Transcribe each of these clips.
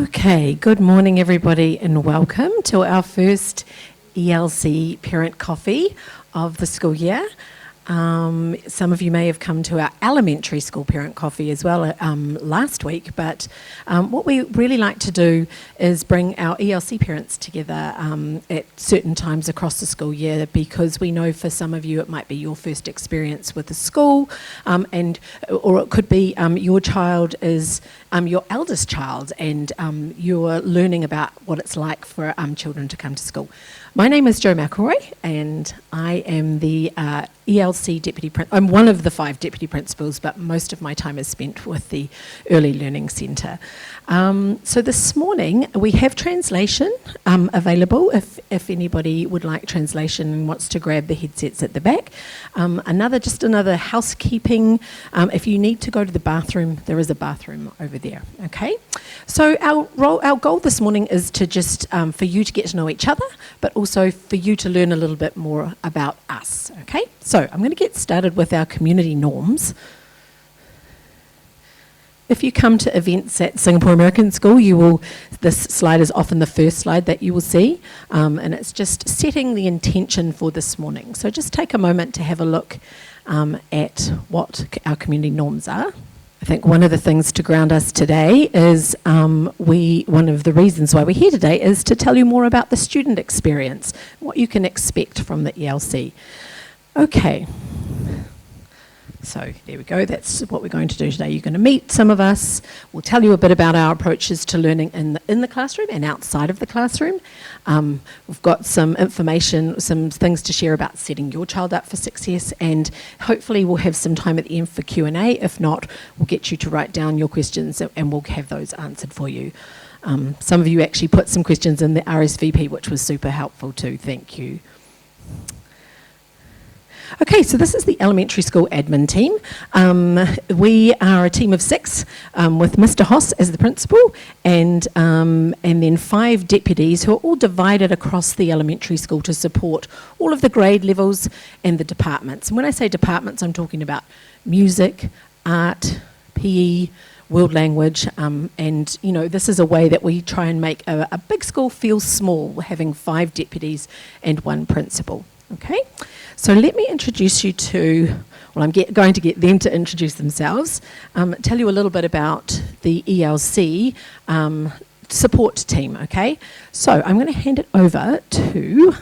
Okay, good morning everybody and welcome to our first ELC Parent Coffee of the school year. Some of you may have come to our elementary school parent coffee as well last week, but what we really like to do is bring our ELC parents together at certain times across the school year, because we know for some of you it might be your first experience with the school, or it could be your child is your eldest child and you're learning about what it's like for children to come to school. My name is Jo McElroy and I am the ELC Deputy Principal. I'm one of the 5 Deputy Principals, but most of my time is spent with the Early Learning Centre. So this morning we have translation available if anybody would like translation and wants to grab the headsets at the back. Another housekeeping, if you need to go to the bathroom, there is a bathroom over there, okay? So our goal this morning is to just for you to get to know each other, but also for you to learn a little bit more about us, okay? So I'm going to get started with our community norms. If you come to events at Singapore American School, this slide is often the first slide that you will see, and it's just setting the intention for this morning. So just take a moment to have a look at what our community norms are. I think one of the things to ground us today is one of the reasons why we're here today is to tell you more about the student experience, what you can expect from the ELC. Okay. So there we go, that's what we're going to do today. You're going to meet some of us. We'll tell you a bit about our approaches to learning in the classroom and outside of the classroom. We've got some information, some things to share about setting your child up for success, and hopefully we'll have some time at the end for Q&A. If not, we'll get you to write down your questions and we'll have those answered for you. Some of you actually put some questions in the RSVP, which was super helpful too. Thank you. Okay, so this is the elementary school admin team. We are a team of 6 with Mr. Hoss as the principal and then 5 deputies who are all divided across the elementary school to support all of the grade levels and the departments. And when I say departments, I'm talking about music, art, PE, world language, and you know, this is a way that we try and make a big school feel small, having 5 deputies and 1 principal. Okay, so let me introduce you to, well, I'm going to get them to introduce themselves, tell you a little bit about the ELC support team, okay? So I'm going to hand it over to,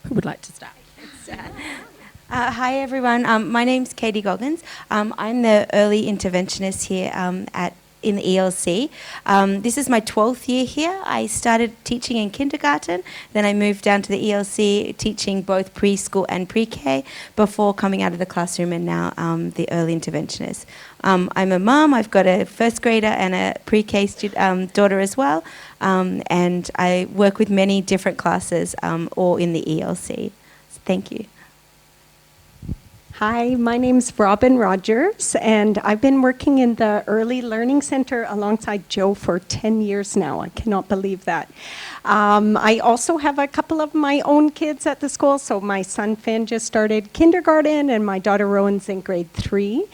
who would like to start? Hi everyone, my name's Katie Goggins. I'm the early interventionist here in the ELC. This is my 12th year here. I started teaching in kindergarten, then I moved down to the ELC teaching both preschool and pre-K before coming out of the classroom, and now the early interventionist. I'm a mum, I've got a first grader and a pre-K daughter as well, and I work with many different classes all in the ELC. So thank you. Hi, my name's Robin Rogers, and I've been working in the Early Learning Centre alongside Jo for 10 years now. I cannot believe that. I also have a couple of my own kids at the school, so my son Finn just started kindergarten, and my daughter Rowan's in grade 3.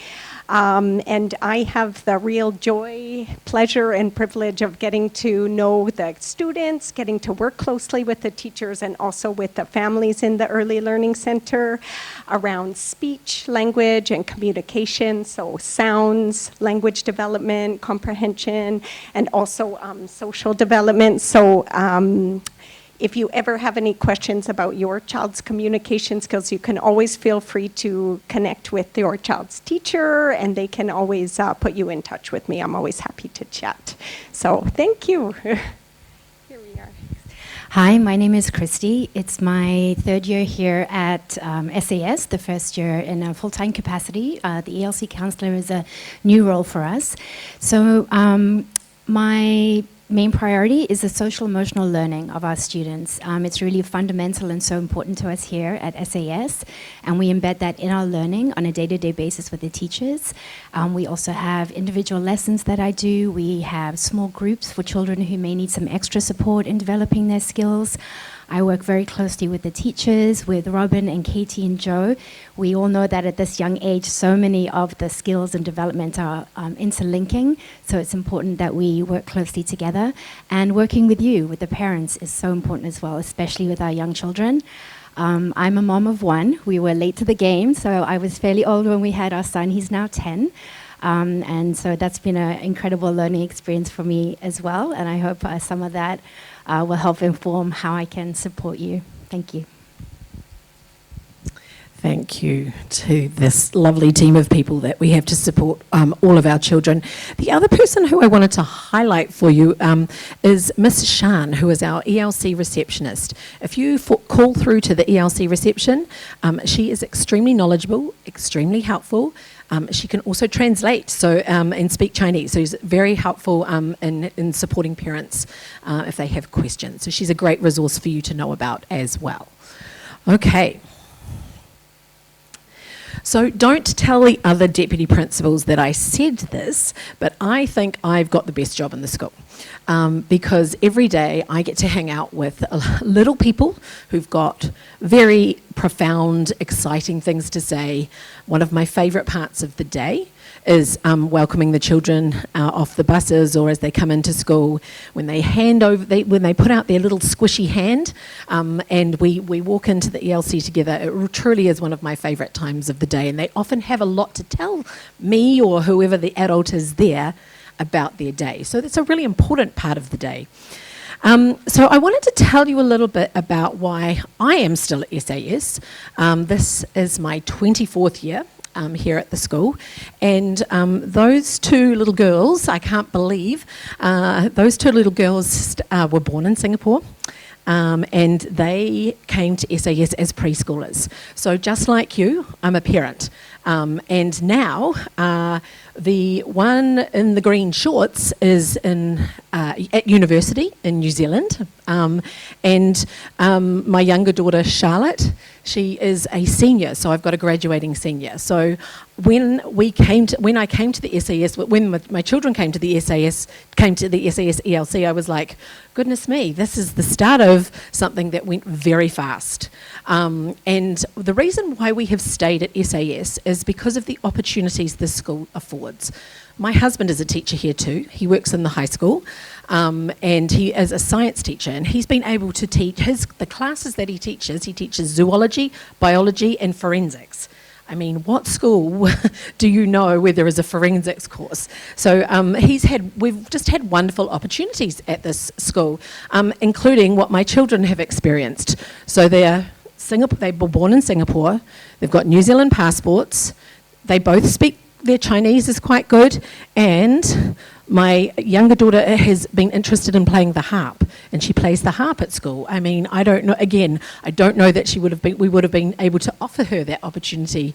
And I have the real joy, pleasure, and privilege of getting to know the students, getting to work closely with the teachers and also with the families in the Early Learning Centre around speech, language, and communication, so sounds, language development, comprehension, and also social development. So if you ever have any questions about your child's communication skills, you can always feel free to connect with your child's teacher, and they can always put you in touch with me. I'm always happy to chat. So thank you. Here we are. Hi, my name is Christy. It's my 3rd year here at SAS, the first year in a full-time capacity. The ELC counselor is a new role for us. So my main priority is the social emotional learning of our students. It's really fundamental and so important to us here at SAS, and we embed that in our learning on a day-to-day basis with the teachers. We also have individual lessons that I do. We have small groups for children who may need some extra support in developing their skills. I work very closely with the teachers, with Robin and Katie and Jo. We all know that at this young age, so many of the skills and development are interlinking, so it's important that we work closely together together. And working with you, with the parents, is so important as well, especially with our young children. I'm a mom of one. We were late to the game, so I was fairly old when we had our son. He's now 10. And so that's been an incredible learning experience for me as well. And I hope some of that will help inform how I can support you. Thank you. Thank you to this lovely team of people that we have to support all of our children. The other person who I wanted to highlight for you is Miss Shan, who is our ELC receptionist. If you call through to the ELC reception, she is extremely knowledgeable, extremely helpful. She can also translate and speak Chinese, so she's very helpful in supporting parents if they have questions. So she's a great resource for you to know about as well. Okay. So don't tell the other deputy principals that I said this, but I think I've got the best job in the school because every day I get to hang out with little people who've got very profound, exciting things to say. One of my favourite parts of the day is welcoming the children off the buses or as they come into school, when they when they put out their little squishy hand and we walk into the ELC together. It truly is one of my favourite times of the day, and they often have a lot to tell me or whoever the adult is there about their day. So that's a really important part of the day. So I wanted to tell you a little bit about why I am still at SAS. This is my 24th year here at the school, and those two little girls, I can't believe, those two little girls were born in Singapore. And they came to SAS as preschoolers. So just like you, I'm a parent. And now the one in the green shorts is at university in New Zealand. And my younger daughter, Charlotte, she is a senior, so I've got a graduating senior. So when my children came to the SAS ELC, I was like, goodness me, this is the start of something that went very fast. And the reason why we have stayed at SAS is because of the opportunities this school affords. My husband is a teacher here too. He works in the high school, and he is a science teacher, and he's been able to teach the classes that he teaches. He teaches zoology, biology, and forensics. I mean, what school do you know where there is a forensics course? So we've just had wonderful opportunities at this school, including what my children have experienced. So they were born in Singapore. They've got New Zealand passports. They both speak. Their Chinese is quite good, and my younger daughter has been interested in playing the harp, and she plays the harp at school. I mean, I don't know that we would have been able to offer her that opportunity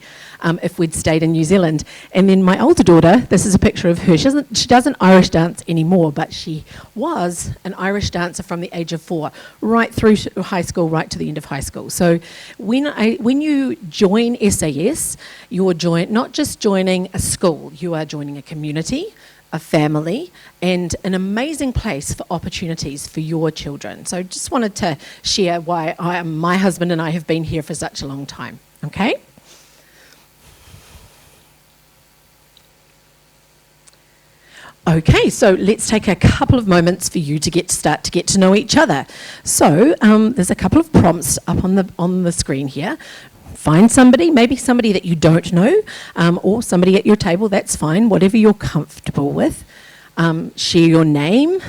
if we'd stayed in New Zealand. And then my older daughter, this is a picture of her. She doesn't Irish dance anymore, but she was an Irish dancer from the age of 4, right through to high school, right to the end of high school. So when you join SAS, you're not just joining a school, you are joining a community, a family, and an amazing place for opportunities for your children. So just wanted to share why my husband and I have been here for such a long time. Okay? Okay, so let's take a couple of moments for you to start to get to know each other. So there's a couple of prompts up on the screen here. Find somebody, maybe somebody that you don't know, or somebody at your table, that's fine, whatever you're comfortable with. Share your name,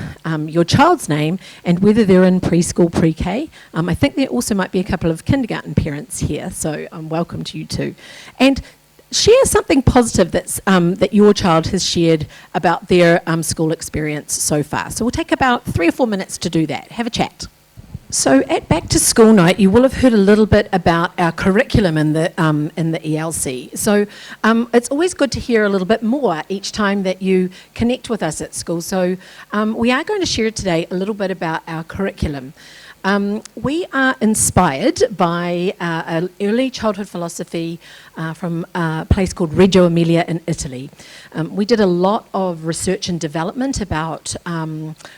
your child's name, and whether they're in preschool, pre-K. I think there also might be a couple of kindergarten parents here, so welcome to you too. And share something positive that your child has shared about their school experience so far. So we'll take about 3 or 4 minutes to do that. Have a chat. So at Back to School Night, you will have heard a little bit about our curriculum in the ELC. So it's always good to hear a little bit more each time that you connect with us at school. So we are going to share today a little bit about our curriculum. We are inspired by an early childhood philosophy from a place called Reggio Emilia in Italy. We did a lot of research and development about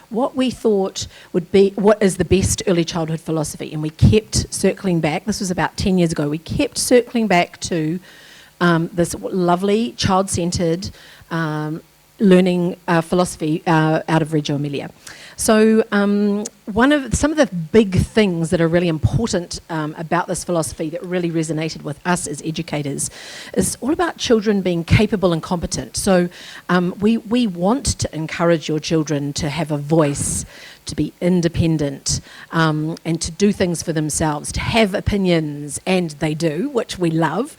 what we thought what is the best early childhood philosophy, and we kept circling back. This was about 10 years ago. We kept circling back to this lovely child-centered learning philosophy out of Reggio Emilia. So some of the big things that are really important about this philosophy that really resonated with us as educators is all about children being capable and competent. So we want to encourage your children to have a voice, to be independent, and to do things for themselves, to have opinions, and they do, which we love.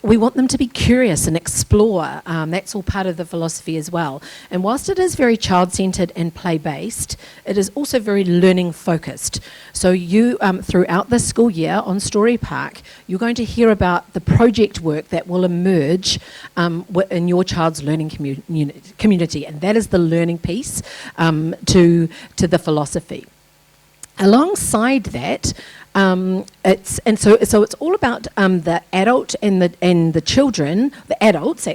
We want them to be curious and explore. That's all part of the philosophy as well. And whilst it is very child-centred and play-based, it is also very learning-focused. So you, throughout the school year on Story Park, you're going to hear about the project work that will emerge in your child's learning community, and that is the learning piece to the philosophy. Alongside that, it's all about the adult and the children, the adults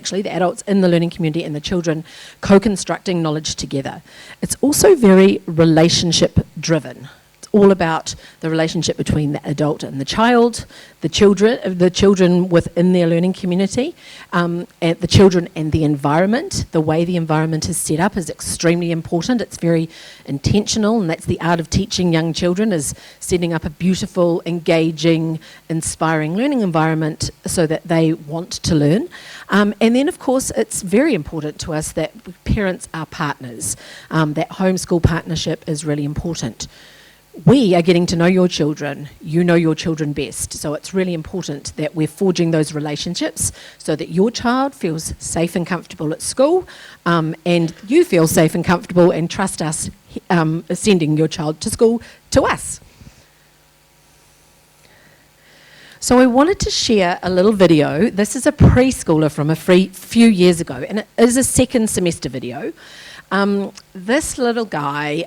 in the learning community and the children co-constructing knowledge together. It's also very relationship driven. It's all about the relationship between the adult and the child, the children within their learning community, and the children and the environment. The way the environment is set up is extremely important. It's very intentional, and that's the art of teaching young children, is setting up a beautiful, engaging, inspiring learning environment so that they want to learn. And then, of course, it's very important to us that parents are partners. That homeschool partnership is really important. We are getting to know your children. You know your children best. So it's really important that we're forging those relationships so that your child feels safe and comfortable at school, and you feel safe and comfortable and trust us sending your child to school to us. So I wanted to share a little video. This is a preschooler from a few years ago, and it is a second semester video. This little guy,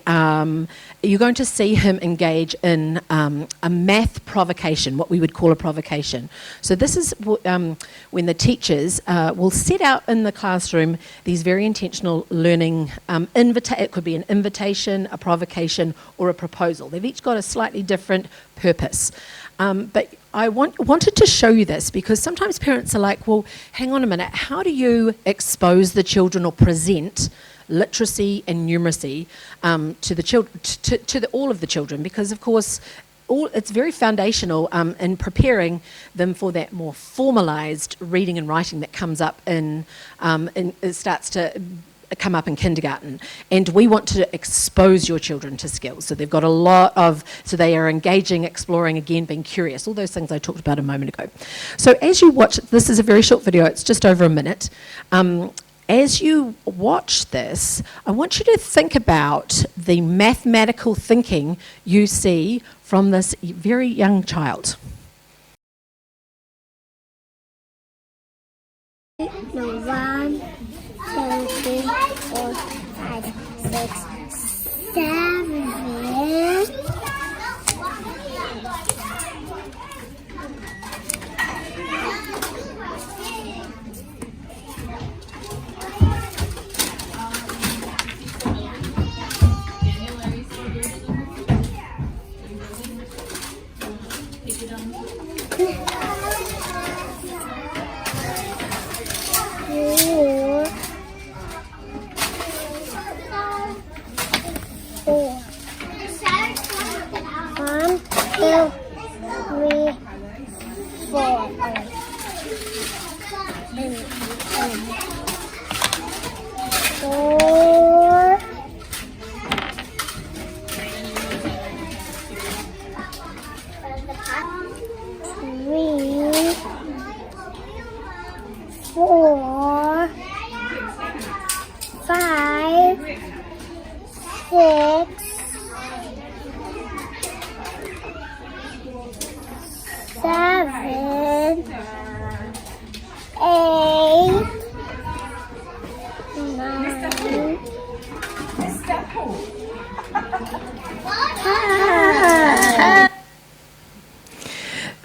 you're going to see him engage in a math provocation, what we would call a provocation. So this is when the teachers will set out in the classroom these very intentional learning, it could be an invitation, a provocation, or a proposal. They've each got a slightly different purpose. But I wanted to show you this because sometimes parents are like, well, hang on a minute, how do you expose the children or present literacy and numeracy to the children, to all of the children? Because of course, it's very foundational in preparing them for that more formalised reading and writing that comes up it starts to come up in kindergarten, and we want to expose your children to skills. So they've got so they are engaging, exploring, again, being curious, all those things I talked about a moment ago. So as you watch, this is a very short video, it's just over a minute. As you watch this, I want you to think about the mathematical thinking you see from this very young child. No, 1, 2, 3, 4, 5, 6, 7.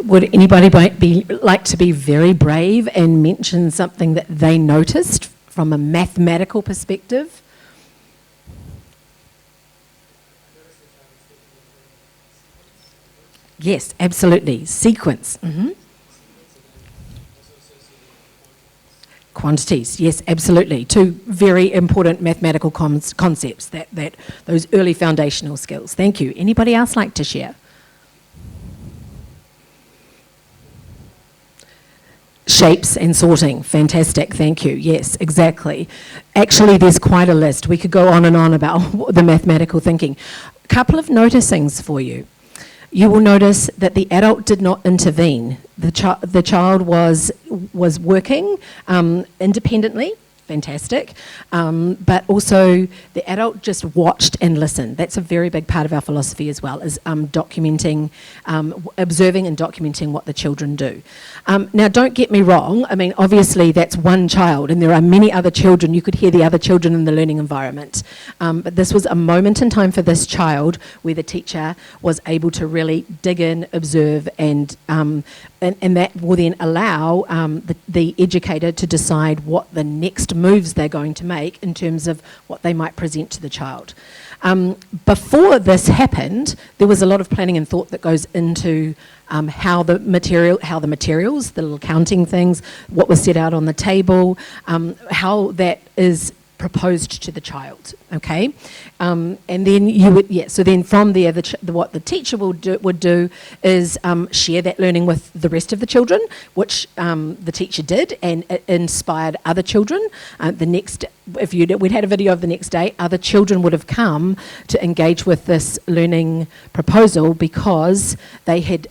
Would anybody like to be very brave and mention something that they noticed from a mathematical perspective? Yes, absolutely. Sequence. quantities, yes, absolutely. Two very important mathematical concepts, that those early foundational skills. Thank you. Anybody else like to share? Shapes and sorting, fantastic, thank you. Yes, exactly. Actually, there's quite a list. We could go on and on about the mathematical thinking. A couple of noticings for you. You will notice that the adult did not intervene. The child was working independently. Fantastic. But also the adult just watched and listened. That's a very big part of our philosophy as well, is documenting, observing and documenting what the children do. Now, don't get me wrong. I mean, obviously that's one child and there are many other children. You could hear the other children in the learning environment. But this was a moment in time for this child where the teacher was able to really dig in, observe, and that will then allow the educator to decide what the next moves they're going to make in terms of what they might present to the child. Before this happened, there was a lot of planning and thought that goes into how the materials, the little counting things, what was set out on the table, how that is proposed to the child, okay? And then you would, so then from there, what the teacher would do is share that learning with the rest of the children, which the teacher did, and it inspired other children. We'd had a video of the next day, other children would have come to engage with this learning proposal because they had,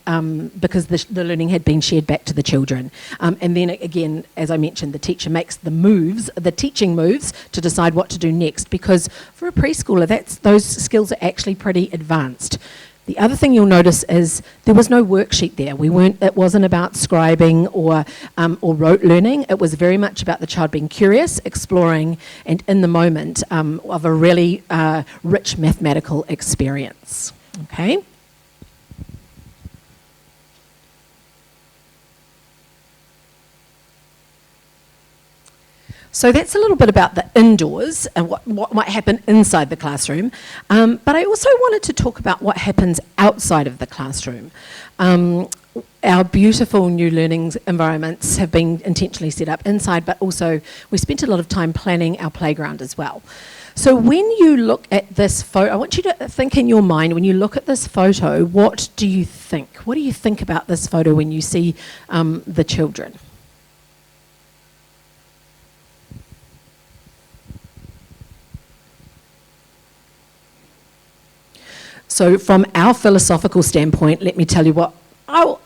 because the learning had been shared back to the children. And then again, as I mentioned, the teacher makes the teaching moves to decide what to do next, because for a preschooler, those skills are actually pretty advanced. The other thing you'll notice is there was no worksheet there. It wasn't about scribing or rote learning. It was very much about the child being curious, exploring, and in the moment of a really rich mathematical experience. Okay. So that's a little bit about the indoors and what might happen inside the classroom. But I also wanted to talk about what happens outside of the classroom. Our beautiful new learning environments have been intentionally set up inside, but also we spent a lot of time planning our playground as well. So when you look at this photo, I want you to think in your mind, when you look at this photo, what do you think? What do you think about this photo when you see the children? So from our philosophical standpoint, let me tell you what I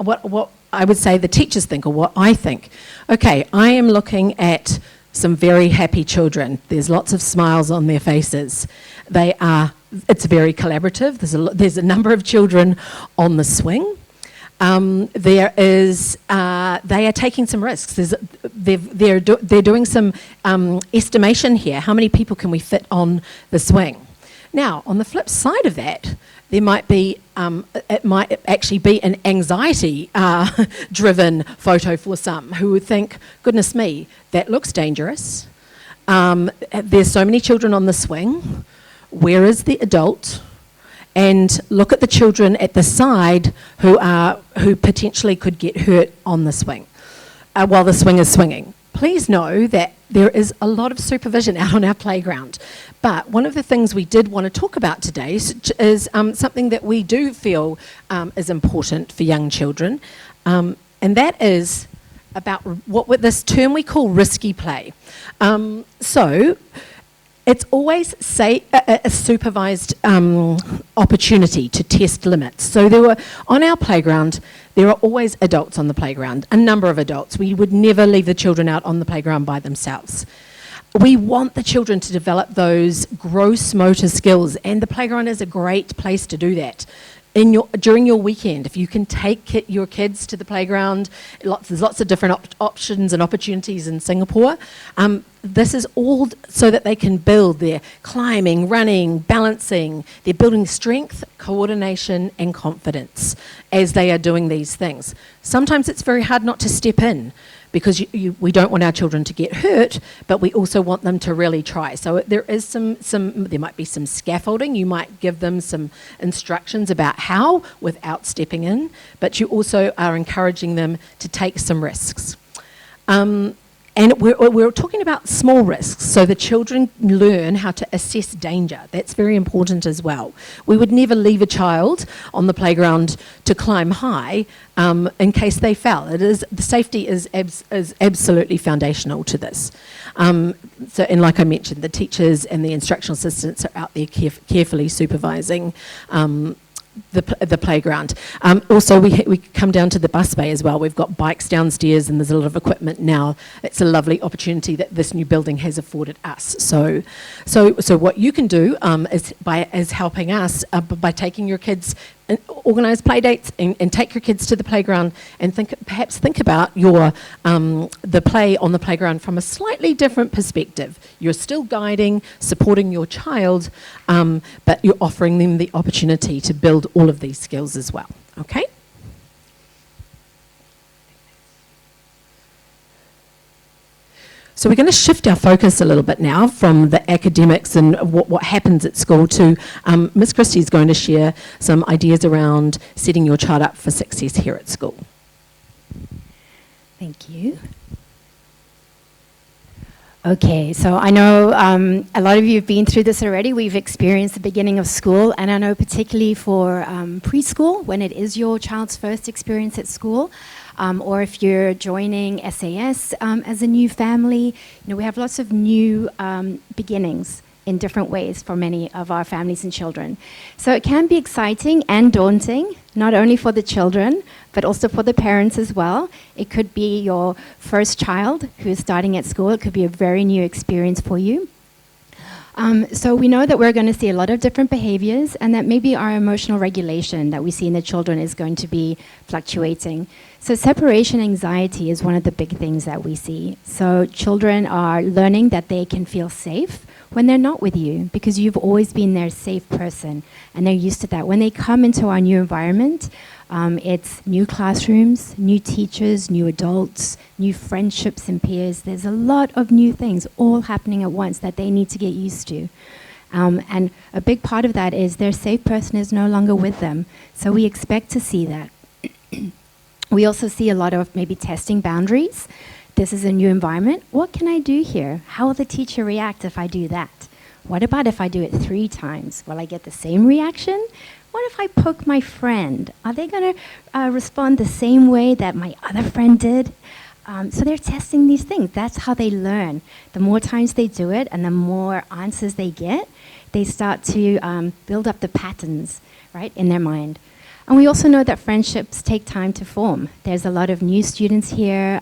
would say the teachers think, or what I think. Okay, I am looking at some very happy children. There's lots of smiles on their faces. It's very collaborative. There's a number of children on the swing. They are taking some risks. They're doing some estimation here. How many people can we fit on the swing? Now, on the flip side of that, there might be, it might actually be an anxiety-driven photo for some who would think, goodness me, that looks dangerous. There's so many children on the swing. Where is the adult? And look at the children at the side who potentially could get hurt on the swing while the swing is swinging. Please know that there is a lot of supervision out on our playground. But one of the things we did want to talk about today is something that we do feel is important for young children, and that is about what this term we call risky play. So it's always a supervised opportunity to test limits. So on our playground, there are always adults on the playground, a number of adults. We would never leave the children out on the playground by themselves. We want the children to develop those gross motor skills, and the playground is a great place to do that. During your weekend, if you can take your kids to the playground, there's lots of different options and opportunities in Singapore. This is all so that they can build their climbing, running, balancing. They're building strength, coordination, and confidence as they are doing these things. Sometimes it's very hard not to step in, because we don't want our children to get hurt, but we also want them to really try. So there might be some scaffolding. You might give them some instructions about how without stepping in, but you also are encouraging them to take some risks. And we're talking about small risks, so the children learn how to assess danger. That's very important as well. We would never leave a child on the playground to climb high in case they fell. The safety is absolutely foundational to this. And like I mentioned, the teachers and the instructional assistants are out there carefully supervising the playground. Also, we come down to the bus bay as well. We've got bikes downstairs, and there's a lot of equipment now. It's a lovely opportunity that this new building has afforded us. So what you can do is helping us by taking your kids, organise play dates, and take your kids to the playground, and perhaps think about the play on the playground from a slightly different perspective. You're still guiding, supporting your child, but you're offering them the opportunity to build all of these skills as well. Okay? So we're going to shift our focus a little bit now from the academics and what happens at school to Miss Christie is going to share some ideas around setting your child up for success here at school. Thank you. Okay, so I know a lot of you have been through this already. We've experienced the beginning of school, and I know particularly for preschool, when it is your child's first experience at school, or if you're joining SAS as a new family, we have lots of new beginnings in different ways for many of our families and children. So it can be exciting and daunting, not only for the children, but also for the parents as well. It could be your first child who is starting at school. It could be a very new experience for you. So we know that we're going to see a lot of different behaviors, and that maybe our emotional regulation that we see in the children is going to be fluctuating. So separation anxiety is one of the big things that we see. So children are learning that they can feel safe when they're not with you, because you've always been their safe person, and they're used to that. When they come into our new environment, it's new classrooms, new teachers, new adults, new friendships and peers. There's a lot of new things all happening at once that they need to get used to. And a big part of that is their safe person is no longer with them. So we expect to see that. We also see a lot of maybe testing boundaries. This is a new environment. What can I do here? How will the teacher react if I do that? What about if I do it 3 times? Will I get the same reaction? What if I poke my friend? Are they going to respond the same way that my other friend did? So they're testing these things. That's how they learn. The more times they do it and the more answers they get, they start to build up the patterns, right, in their mind. And we also know that friendships take time to form. There's a lot of new students here,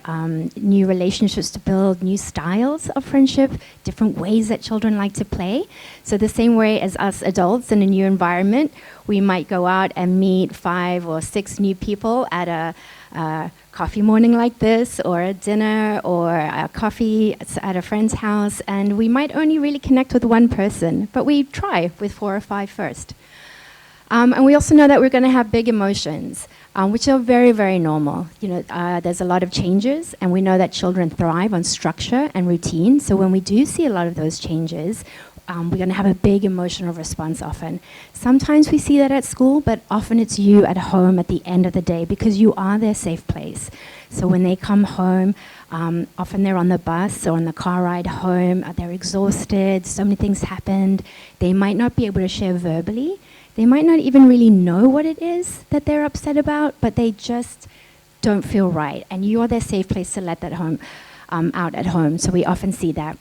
new relationships to build, new styles of friendship, different ways that children like to play. So the same way as us adults in a new environment, we might go out and meet 5 or 6 new people at a coffee morning like this, or a dinner, or a coffee at a friend's house, and we might only really connect with one person, but we try with 4 or 5 first. And we also know that we're going to have big emotions, which are very, very normal. There's a lot of changes, and we know that children thrive on structure and routine. So when we do see a lot of those changes, we're going to have a big emotional response often. Sometimes we see that at school, but often it's you at home at the end of the day, because you are their safe place. So when they come home, often they're on the bus or on the car ride home, they're exhausted, so many things happened. They might not be able to share verbally. They might not even really know what it is that they're upset about, but they just don't feel right. And you are their safe place to let that out at home. So we often see that.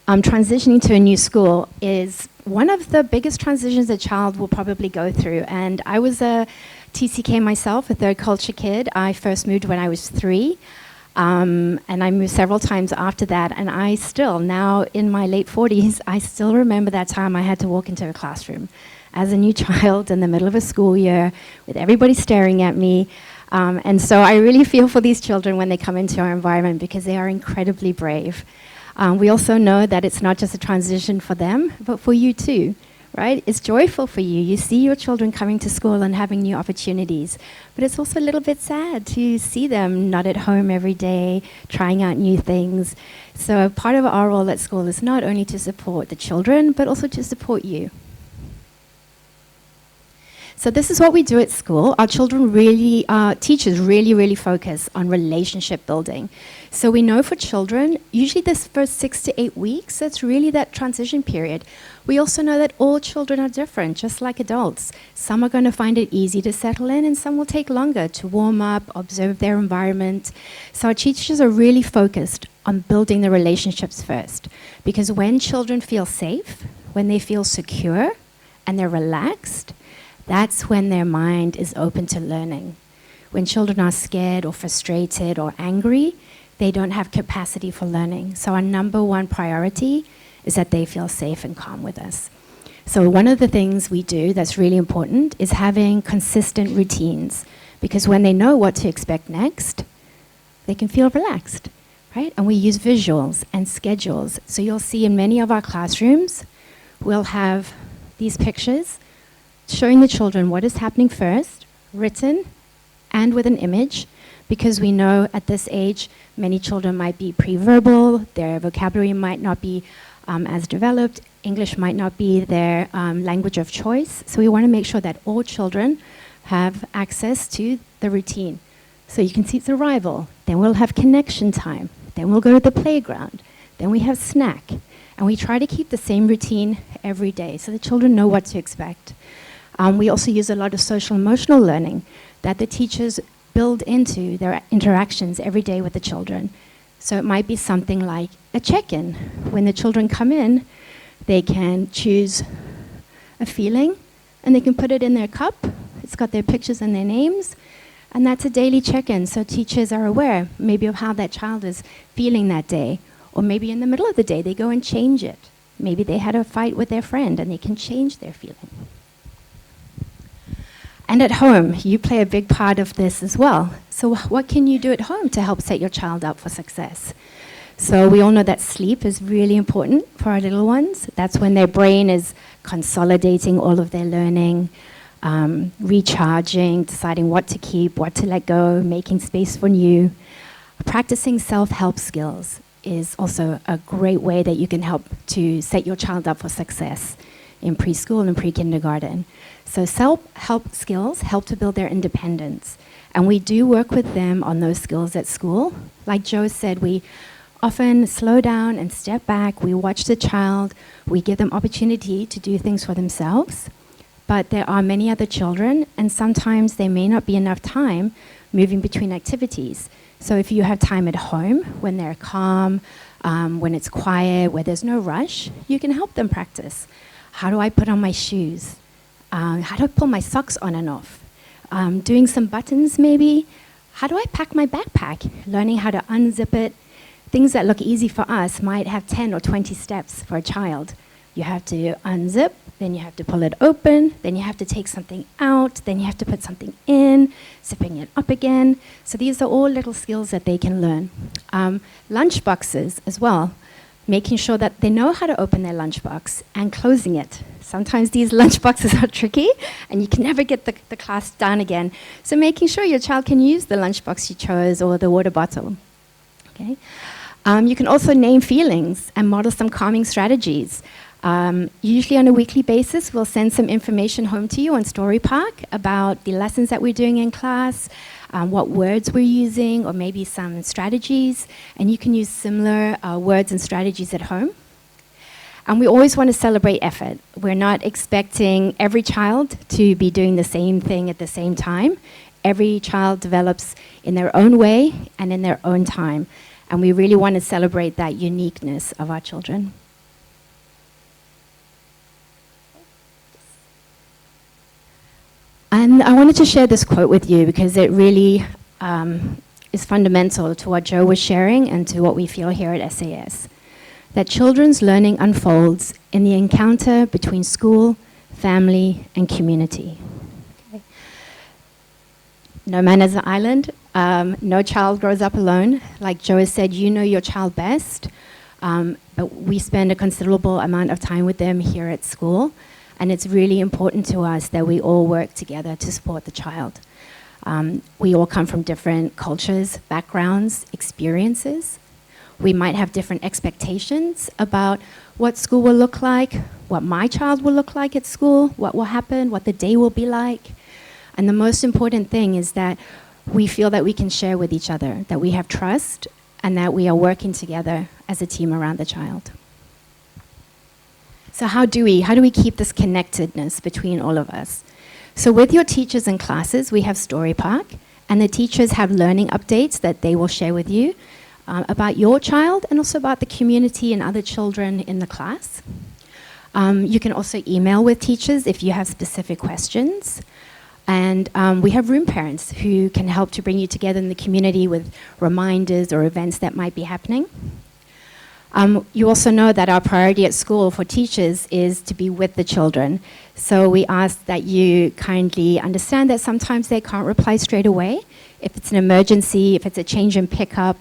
Transitioning to a new school is one of the biggest transitions a child will probably go through. And I was a TCK myself, a third culture kid. I first moved when I was 3. And I moved several times after that. And I still, now in my late 40s, I still remember that time I had to walk into a classroom as a new child in the middle of a school year with everybody staring at me. And so I really feel for these children when they come into our environment, because they are incredibly brave. We also know that it's not just a transition for them, but for you too, right? It's joyful for you. You see your children coming to school and having new opportunities, but it's also a little bit sad to see them not at home every day, trying out new things. So part of our role at school is not only to support the children, but also to support you. So this is what we do at school. Our teachers really focus on relationship building. So we know for children, usually this first 6 to 8 weeks, that's really that transition period. We also know that all children are different, just like adults. Some are going to find it easy to settle in, and some will take longer to warm up, observe their environment. So our teachers are really focused on building the relationships first. Because when children feel safe, when they feel secure, and they're relaxed, that's when their mind is open to learning. When children are scared or frustrated or angry, they don't have capacity for learning. So our number one priority is that they feel safe and calm with us. So one of the things we do that's really important is having consistent routines, because when they know what to expect next, they can feel relaxed, right? And we use visuals and schedules. So you'll see in many of our classrooms, we'll have these pictures showing the children what is happening first, written and with an image, because we know at this age, many children might be pre-verbal, their vocabulary might not be as developed, English might not be their language of choice. So we want to make sure that all children have access to the routine. So you can see it's arrival, then we'll have connection time, then we'll go to the playground, then we have snack. And we try to keep the same routine every day so the children know what to expect. We also use a lot of social emotional learning that the teachers build into their interactions every day with the children. So it might be something like a check-in. When the children come in, they can choose a feeling and they can put it in their cup. It's got their pictures and their names. And that's a daily check-in, so teachers are aware maybe of how that child is feeling that day. Or maybe in the middle of the day, they go and change it. Maybe they had a fight with their friend and they can change their feeling. And at home, you play a big part of this as well. So what can you do at home to help set your child up for success? So we all know that sleep is really important for our little ones. That's when their brain is consolidating all of their learning, recharging, deciding what to keep, what to let go, making space for new. Practicing self-help skills is also a great way that you can help to set your child up for success in preschool and pre-kindergarten. So self-help skills help to build their independence. And we do work with them on those skills at school. Like Joe said, we often slow down and step back. We watch the child. We give them opportunity to do things for themselves. But there are many other children, and sometimes there may not be enough time moving between activities. So if you have time at home, when they're calm, when it's quiet, where there's no rush, you can help them practice. How do I put on my shoes? How do I pull my socks on and off? Doing some buttons maybe. How do I pack my backpack? Learning how to unzip it. Things that look easy for us might have 10 or 20 steps for a child. You have to unzip, then you have to pull it open, then you have to take something out, then you have to put something in, zipping it up again. So these are all little skills that they can learn. Lunch boxes as well, making sure that they know how to open their lunchbox and closing it. Sometimes these lunch boxes are tricky and you can never get the class done again. So making sure your child can use the lunchbox you chose or the water bottle. Okay. You can also name feelings and model some calming strategies. Usually on a weekly basis, we'll send some information home to you on Story Park about the lessons that we're doing in class, what words we're using, or maybe some strategies. And you can use similar words and strategies at home. And we always want to celebrate effort. We're not expecting every child to be doing the same thing at the same time. Every child develops in their own way and in their own time. And we really want to celebrate that uniqueness of our children. And I wanted to share this quote with you because it really is fundamental to what Joe was sharing and to what we feel here at SAS. That children's learning unfolds in the encounter between school, family, and community. Okay. No man is an island. No child grows up alone. Like Joe has said, you know your child best. But we spend a considerable amount of time with them here at school. And it's really important to us that we all work together to support the child. We all come from different cultures, backgrounds, experiences. We might have different expectations about what school will look like, what my child will look like at school, what will happen, what the day will be like. And the most important thing is that we feel that we can share with each other, that we have trust, and that we are working together as a team around the child. So how do we keep this connectedness between all of us? So with your teachers and classes, we have Story Park, and the teachers have learning updates that they will share with you about your child and also about the community and other children in the class. You can also email with teachers if you have specific questions. And we have room parents who can help to bring you together in the community with reminders or events that might be happening. You also know that our priority at school for teachers is to be with the children. So we ask that you kindly understand that sometimes they can't reply straight away. If it's an emergency, if it's a change in pickup,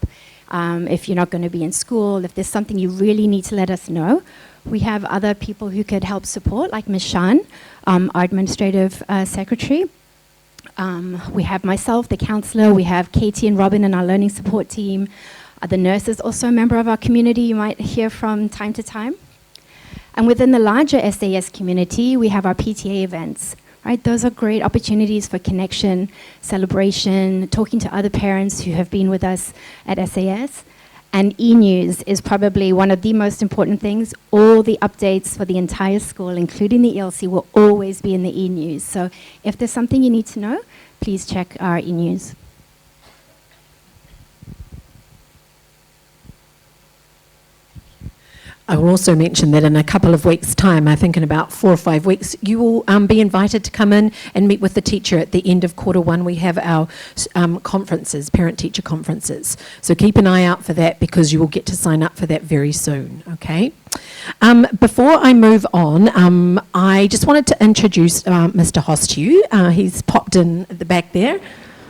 if you're not going to be in school, if there's something you really need to let us know, we have other people who could help support, like Ms. Shan, our administrative secretary. We have myself, the counselor. We have Katie and Robin in our learning support team. The nurse is also a member of our community you might hear from time to time. And within the larger SAS community, we have our PTA events. Right? Those are great opportunities for connection, celebration, talking to other parents who have been with us at SAS. And e-news is probably one of the most important things. All the updates for the entire school, including the ELC, will always be in the e-news. So if there's something you need to know, please check our e-news. I will also mention that in a couple of weeks' time, I think in about 4 or 5 weeks, you will be invited to come in and meet with the teacher at the end of Q1. We have our conferences, parent-teacher conferences. So keep an eye out for that because you will get to sign up for that very soon, okay? Before I move on, I just wanted to introduce Mr. Hostu. He's popped in at the back there.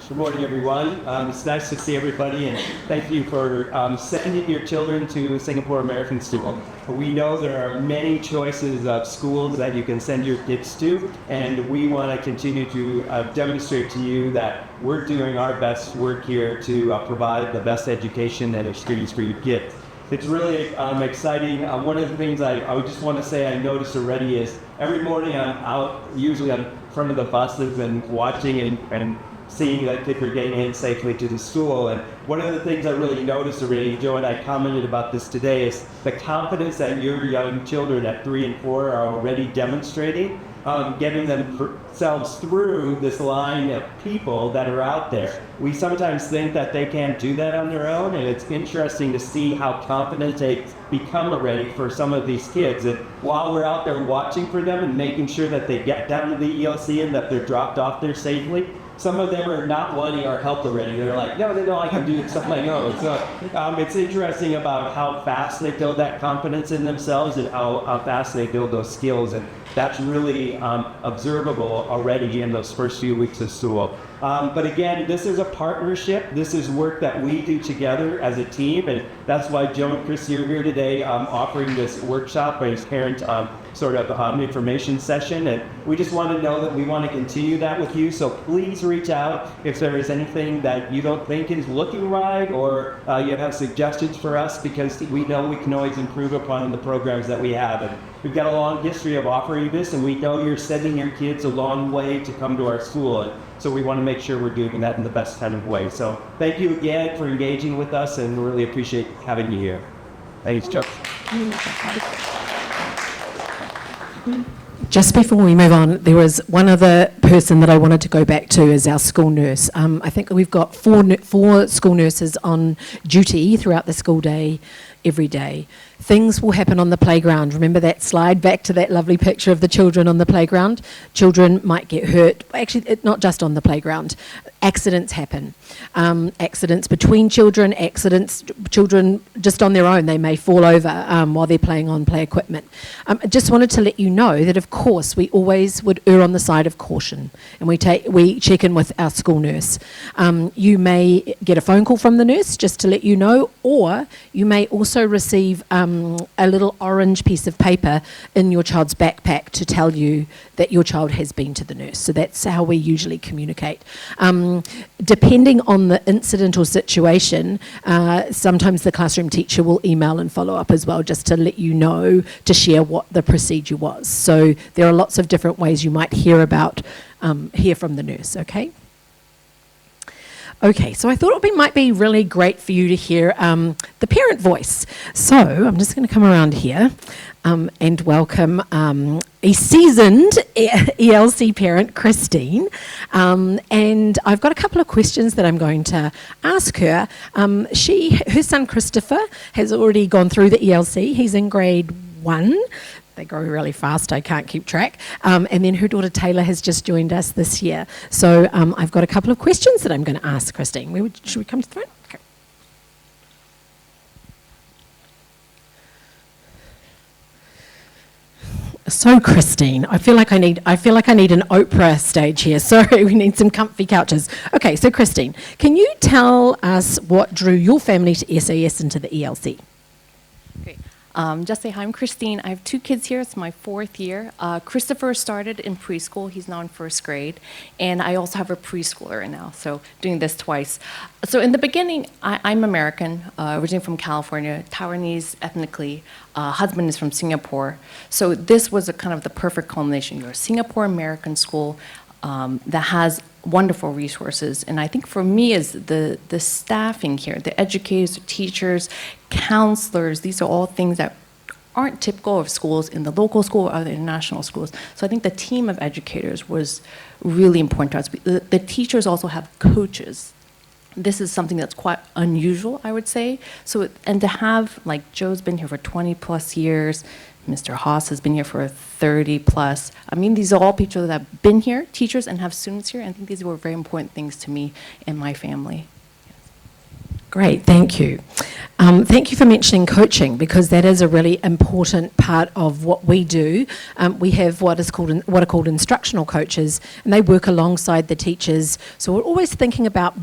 Good morning, everyone. It's nice to see everybody, and thank you for sending your children to Singapore American School. We know there are many choices of schools that you can send your kids to, and we want to continue to demonstrate to you that we're doing our best work here to provide the best education and experience for your kids. It's really exciting. One of the things I just want to say I noticed already is every morning I'm out, usually in front of the buses and watching and seeing that kids are getting in safely to the school. And one of the things I really noticed already, Joe and I commented about this today, is the confidence that your young children at 3 and 4 are already demonstrating, getting themselves through this line of people that are out there. We sometimes think that they can't do that on their own, and it's interesting to see how confident they become already for some of these kids. And while we're out there watching for them and making sure that they get down to the ELC and that they're dropped off there safely, some of them are not wanting our help already. They're like, no, I can do stuff on my own. So it's interesting about how fast they build that confidence in themselves and how fast they build those skills. And that's really observable already in those first few weeks of school. But again, this is a partnership. This is work that we do together as a team. And that's why Joe and Christy are here today offering this workshop, a parent information session. And we just want to know that we want to continue that with you. So please reach out if there is anything that you don't think is looking right or you have suggestions for us, because we know we can always improve upon the programs that we have. And we've got a long history of offering this, and we know you're sending your kids a long way to come to our school. And so we want to make sure we're doing that in the best kind of way. So thank you again for engaging with us, and really appreciate having you here. Thanks, Chuck. Just before we move on, there was one other person that I wanted to go back to as our school nurse. I think we've got four school nurses on duty throughout the school day, every day. Things will happen on the playground. Remember that slide back to that lovely picture of the children on the playground? Children might get hurt. Actually, not just on the playground. Accidents happen. Accidents between children, children just on their own. They may fall over while they're playing on play equipment. I just wanted to let you know that, of course, we always would err on the side of caution, and we check in with our school nurse. You may get a phone call from the nurse just to let you know, or you may also receive a little orange piece of paper in your child's backpack to tell you that your child has been to the nurse. So that's how we usually communicate. Depending on the incident or situation, sometimes the classroom teacher will email and follow up as well, just to let you know, to share what the procedure was. So there are lots of different ways you might hear from the nurse, okay? Okay, so I thought it might be really great for you to hear the parent voice. So I'm just going to come around here and welcome a seasoned ELC parent, Christine. And I've got a couple of questions that I'm going to ask her. Her son Christopher has already gone through the ELC. He's in grade 1. They grow really fast, I can't keep track. And then her daughter Taylor has just joined us this year. So I've got a couple of questions that I'm going to ask Christine. Should we come to the front? Okay. So Christine, I feel like I need an Oprah stage here. Sorry, we need some comfy couches. Okay, so Christine, can you tell us what drew your family to SAS and to the ELC? Great. Just say hi, I'm Christine. I have 2 kids here. It's my 4th year. Christopher started in preschool. He's now in 1st grade. And I also have a preschooler now, so doing this twice. So in the beginning, I'm American, originally from California, Taiwanese ethnically. Husband is from Singapore. So this was a kind of the perfect culmination. You're a Singapore-American school that has wonderful resources. And I think for me is the staffing here, the educators, the teachers, counselors, these are all things that aren't typical of schools in the local school or the international schools. So I think the team of educators was really important to us. The teachers also have coaches. This is something that's quite unusual, I would say. So, and to have, like, Joe's been here for 20 plus years, Mr. Haas has been here for 30 plus. I mean, these are all people that have been here, teachers, and have students here. And I think these were very important things to me and my family. Great, thank you. Thank you for mentioning coaching, because that is a really important part of what we do. We have what are called instructional coaches, and they work alongside the teachers. So we're always thinking about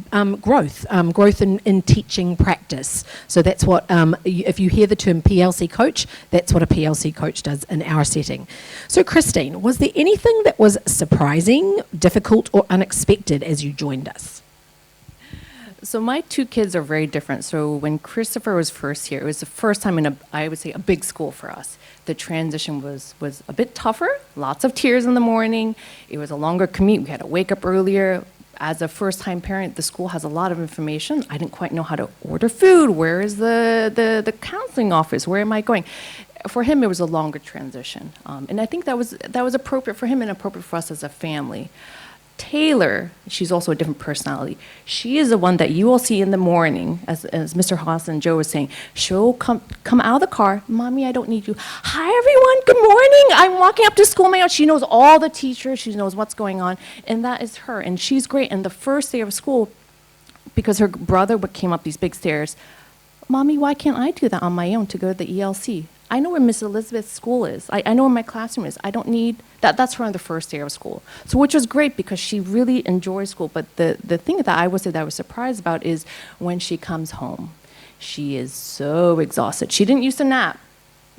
growth in teaching practice. So that's what, if you hear the term PLC coach, that's what a PLC coach does in our setting. So Christine, was there anything that was surprising, difficult, or unexpected as you joined us? So my 2 kids are very different. So when Christopher was first here, it was the first time in I would say, a big school for us. The transition was a bit tougher, lots of tears in the morning. It was a longer commute. We had to wake up earlier. As a first-time parent, the school has a lot of information. I didn't quite know how to order food. Where is the counseling office? Where am I going? For him, it was a longer transition. And I think that was appropriate for him and appropriate for us as a family. Taylor, she's also a different personality. She is the one that you will see in the morning, as Mr. Haas and Joe was saying. She'll come out of the car, Mommy, I don't need you. Hi, everyone, good morning. I'm walking up to school now. She knows all the teachers. She knows what's going on. And that is her. And she's great. And the first day of school, because her brother came up these big stairs, Mommy, why can't I do that on my own to go to the ELC? I know where Miss Elizabeth's school is. I know where my classroom is. I don't need that. That's her on the first day of school. So which was great because she really enjoys school. But the thing that I would say that I was surprised about is when she comes home, she is so exhausted. She didn't used to nap.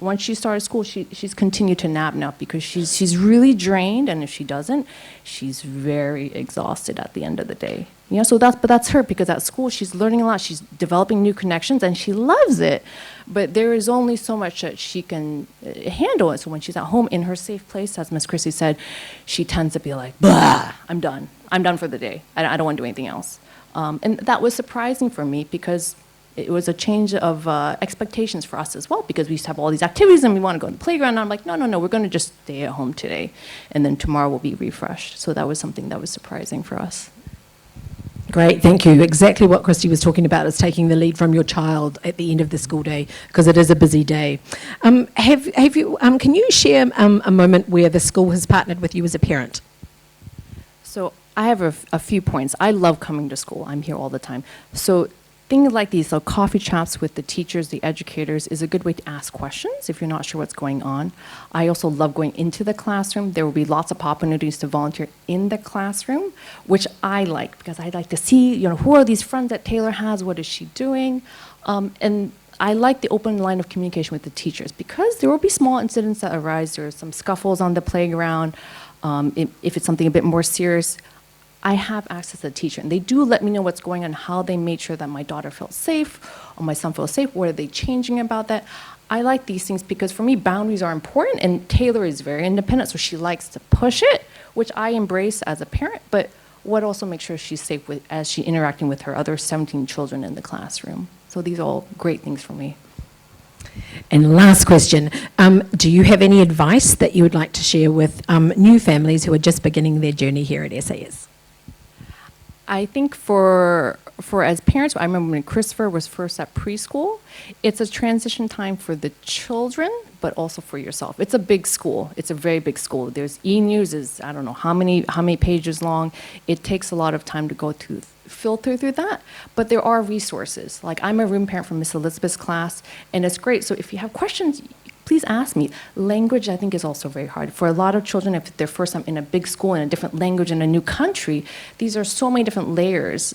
Once she started school, she's continued to nap now because she's really drained, and if she doesn't, she's very exhausted at the end of the day. You know, so that's her, because at school she's learning a lot, she's developing new connections, and she loves it. But there is only so much that she can handle. So when she's at home in her safe place, as Miss Chrissy said, she tends to be like, blah, I'm done for the day. I don't want to do anything else. And that was surprising for me because it was a change of expectations for us as well, because we used to have all these activities and we want to go to the playground. And I'm like, no, we're going to just stay at home today. And then tomorrow we'll be refreshed. So that was something that was surprising for us. Great, thank you. Exactly what Christy was talking about is taking the lead from your child at the end of the school day, because it is a busy day. Can you share a moment where the school has partnered with you as a parent? So I have a few points. I love coming to school. I'm here all the time. So things like these, so coffee chats with the teachers, the educators, is a good way to ask questions if you're not sure what's going on. I also love going into the classroom. There will be lots of opportunities to volunteer in the classroom, which I like, because I like to see, who are these friends that Taylor has? What is she doing? And I like the open line of communication with the teachers because there will be small incidents that arise. There are some scuffles on the playground. If it's something a bit more serious, I have access to the teacher, and they do let me know what's going on, how they made sure that my daughter feels safe or my son feels safe. What are they changing about that? I like these things because for me, boundaries are important, and Taylor is very independent, so she likes to push it, which I embrace as a parent, but what also makes sure she's safe as she's interacting with her other 17 children in the classroom. So these are all great things for me. And last question, do you have any advice that you would like to share with new families who are just beginning their journey here at SAS? I think for as parents, I remember when Christopher was first at preschool, it's a transition time for the children, but also for yourself. It's a big school. It's a very big school. There's e-news is, I don't know how many pages long. It takes a lot of time to go through, filter through that, but there are resources. Like I'm a room parent from Miss Elizabeth's class, and it's great. So if you have questions, please ask me. Language, I think, is also very hard. For a lot of children, if they're first time in a big school, in a different language, in a new country, these are so many different layers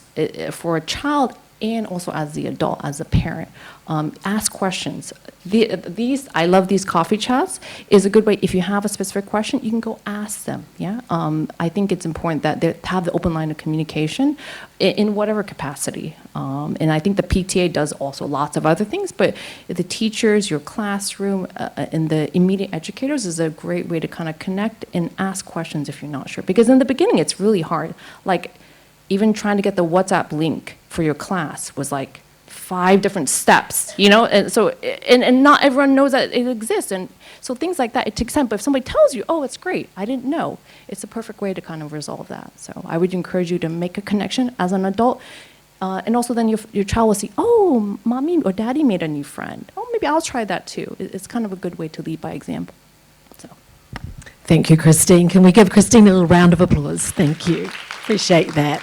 for a child and also as the adult, as a parent. Ask questions. I love these coffee chats, is a good way. If you have a specific question, you can go ask them, yeah? I think it's important that they have the open line of communication in whatever capacity. And I think the PTA does also lots of other things, but the teachers, your classroom, and the immediate educators is a great way to kind of connect and ask questions if you're not sure. Because in the beginning, it's really hard. Like, even trying to get the WhatsApp link for your class was like 5 different steps, you know? And so, and not everyone knows that it exists. And so things like that, it takes time. But if somebody tells you, oh, it's great, I didn't know, it's a perfect way to kind of resolve that. So I would encourage you to make a connection as an adult. And also then your child will see, oh, mommy or daddy made a new friend. Oh, maybe I'll try that too. It's kind of a good way to lead by example. So. Thank you, Christine. Can we give Christine a little round of applause? Thank you. Appreciate that.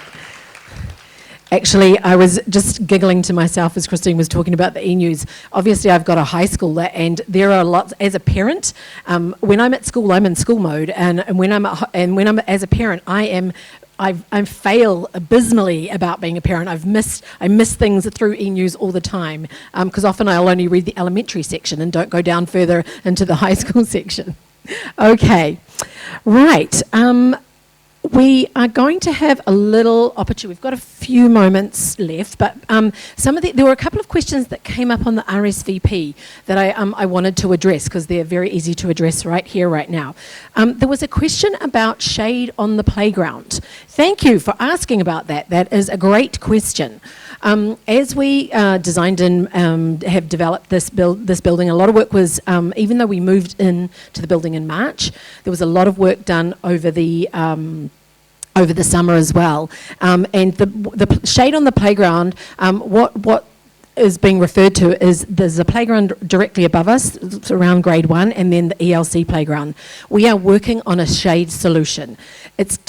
Actually, I was just giggling to myself as Christine was talking about the e-news. Obviously, I've got a high schooler, and there are lots. As a parent, when I'm at school, I'm in school mode, and when I'm as a parent, I fail abysmally about being a parent. I miss things through e-news all the time because often I'll only read the elementary section and don't go down further into the high school section. Okay, right. We are going to have a little opportunity. We've got a few moments left, but there were a couple of questions that came up on the RSVP that I wanted to address because they're very easy to address right here, right now. There was a question about shade on the playground. Thank you for asking about that. That is a great question. As we designed and have developed this building, a lot of work was, even though we moved into the building in March, there was a lot of work done over the summer as well. And the shade on the playground, what is being referred to is there's a playground directly above us, it's around grade 1, and then the ELC playground. We are working on a shade solution. It's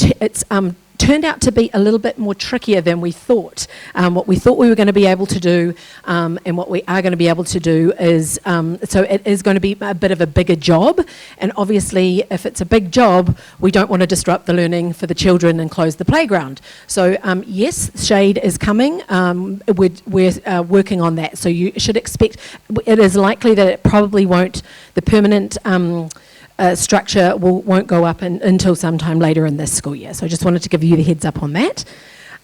turned out to be a little bit more trickier than we thought. What we thought we were going to be able to do and what we are going to be able to do is, so it is going to be a bit of a bigger job, and obviously if it's a big job, we don't want to disrupt the learning for the children and close the playground. So yes, shade is coming. We're working on that, so you should expect, it is likely that it probably won't, the permanent structure won't go up until sometime later in this school year. So I just wanted to give you the heads up on that.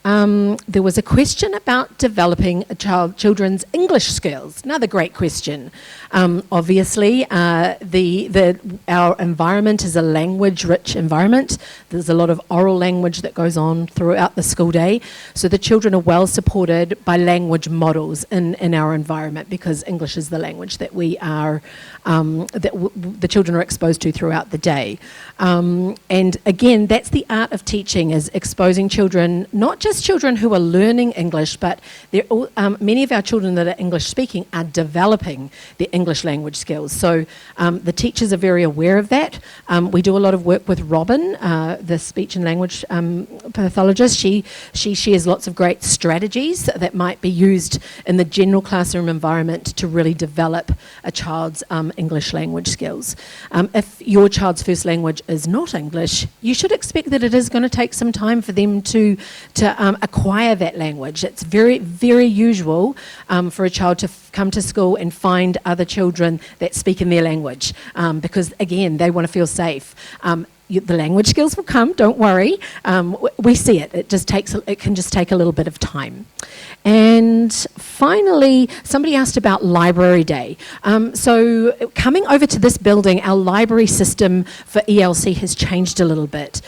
There was a question about developing children's English skills. Another great question. Obviously, our environment is a language-rich environment. There's a lot of oral language that goes on throughout the school day. So the children are well supported by language models in our environment because English is the language that we are, the children are exposed to throughout the day. And again, that's the art of teaching, is exposing children, not just children who are learning English, but many of our children that are English speaking are developing their English language skills. So the teachers are very aware of that. We do a lot of work with Robin, the speech and language pathologist. She shares lots of great strategies that might be used in the general classroom environment to really develop a child's English language skills. If your child's first language is not English, you should expect that it is going to take some time for them to acquire that language. It's very, very usual for a child to come to school and find other children that speak in their language because, again, they want to feel safe. The language skills will come, don't worry. We see it. It can just take a little bit of time. And finally, somebody asked about Library Day. So coming over to this building, our library system for ELC has changed a little bit.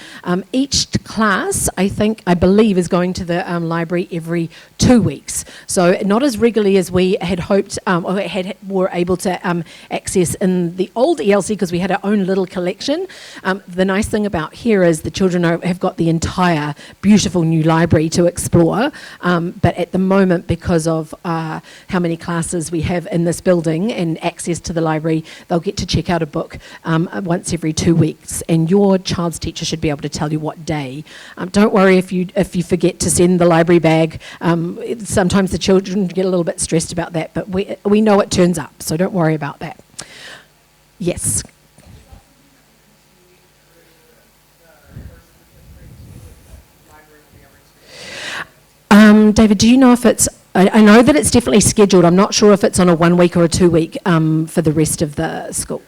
Each class, I believe, is going to the library every 2 weeks. So not as regularly as we had hoped or were able to access in the old ELC because we had our own little collection. The nice thing about here is the children have got the entire beautiful new library to explore, but at the moment, because of how many classes we have in this building and access to the library, they'll get to check out a book once every 2 weeks, and your child's teacher should be able to tell you what day. Don't worry if you forget to send the library bag. Sometimes the children get a little bit stressed about that, but we know it turns up, so don't worry about that. Yes. David, do you know if it's, I know that it's definitely scheduled. I'm not sure if it's on a 1 week or a 2 week for the rest of the school.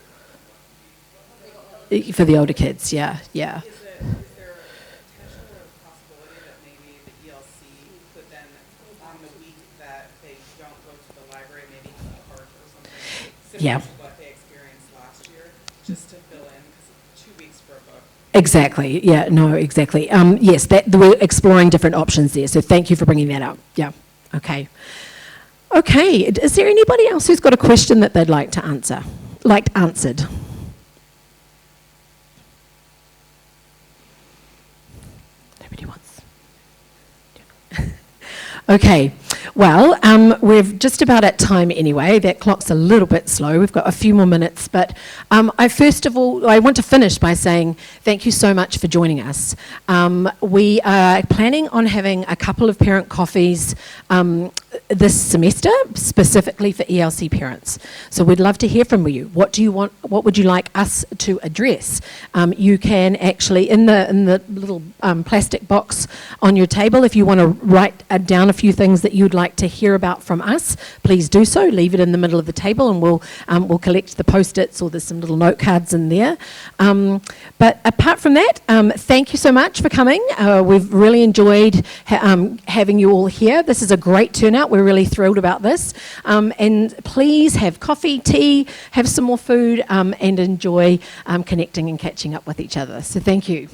For the older kids, yeah. Is there a potential or a possibility that maybe the ELC could then, on the week that they don't go to the library, maybe to the park or something, similar to what they experienced last year, just to fill in, because 2 weeks for a book. Exactly. Yeah. No. Exactly. Yes. We're exploring different options there. So thank you for bringing that up. Yeah. Okay. Okay. Is there anybody else who's got a question that they'd like to answer? Liked answered. Nobody wants. Okay. Well, we're just about at time anyway. That clock's a little bit slow. We've got a few more minutes. But first of all, I want to finish by saying thank you so much for joining us. We are planning on having a couple of parent coffees this semester, specifically for ELC parents. So we'd love to hear from you. What do you want? What would you like us to address? You can actually, in the little plastic box on your table, if you want to write down a few things that you'd like to hear about from us, please do so. Leave it in the middle of the table and we'll collect the post-its, or there's some little note cards in there. But apart from that, thank you so much for coming. We've really enjoyed having you all here. This is a great turnout. We're really thrilled about this. And please have coffee, tea, have some more food, and enjoy connecting and catching up with each other. So thank you.